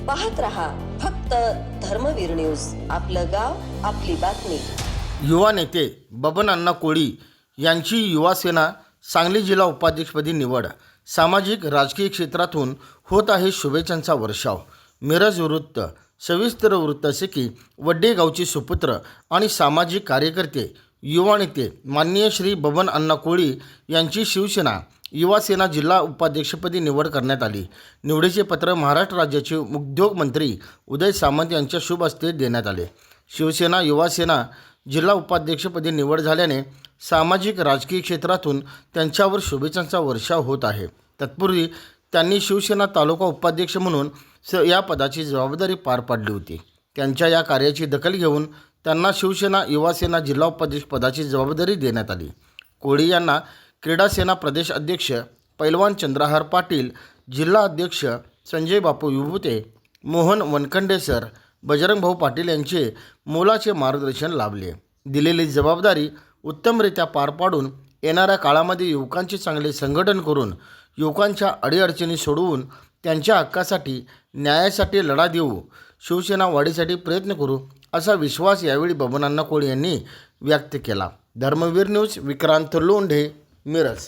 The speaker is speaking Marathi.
पाहत रहा फक्त धर्मवीर न्यूज. आपलं गाव, आपली बातमी. युवा नेते बबन अण्णा कोळी यांची युवा सेना सांगली जिल्हा उपाध्यक्षपदी निवड. सामाजिक राजकीय क्षेत्रातून होत आहे शुभेच्छांचा वर्षाव. मिरज वृत्त. सविस्तर वृत्त असे की वड्डे गावचे सुपुत्र आणि सामाजिक कार्यकर्ते युवा नेते माननीय श्री बबन अण्णा कोळी यांची शिवसेना युवा सेना जिल्हा उपाध्यक्षपदी निवड करण्यात आली. निवडीचे पत्र महाराष्ट्र राज्याचे उद्योग मंत्री उदय सामंत यांच्या शुभ हस्ते देण्यात आले. शिवसेना युवा सेना जिल्हा उपाध्यक्षपदी निवड झाल्याने सामाजिक राजकीय क्षेत्रातून त्यांच्यावर शुभेच्छांचा वर्षाव होत आहे. तत्पूर्वी त्यांनी शिवसेना तालुका उपाध्यक्ष म्हणून या पदाची जबाबदारी पार पाडली होती. त्यांच्या या कार्याची दखल घेऊन त्यांना शिवसेना युवा सेना जिल्हा उपाध्यक्ष पदाची जबाबदारी देण्यात आली. कोळी यांना क्रीडा सेना प्रदेश अध्यक्ष पैलवान चंद्रहार पाटील, जिल्हा अध्यक्ष संजय बापू विभूते, मोहन वनखंडे सर, बजरंग भाऊ पाटील यांचे मोलाचे मार्गदर्शन लाभले. दिलेली जबाबदारी उत्तमरित्या पार पाडून येणाऱ्या काळामध्ये युवकांचे चांगले संघटन करून युवकांच्या अडीअडचणी सोडवून त्यांच्या हक्कासाठी न्यायासाठी लढा देऊ, शिवसेना वाढीसाठी प्रयत्न करू असा विश्वास यावेळी बबन अण्णा कोळी यांनी व्यक्त केला. धर्मवीर न्यूज, विक्रांत लोंढे, मिरज.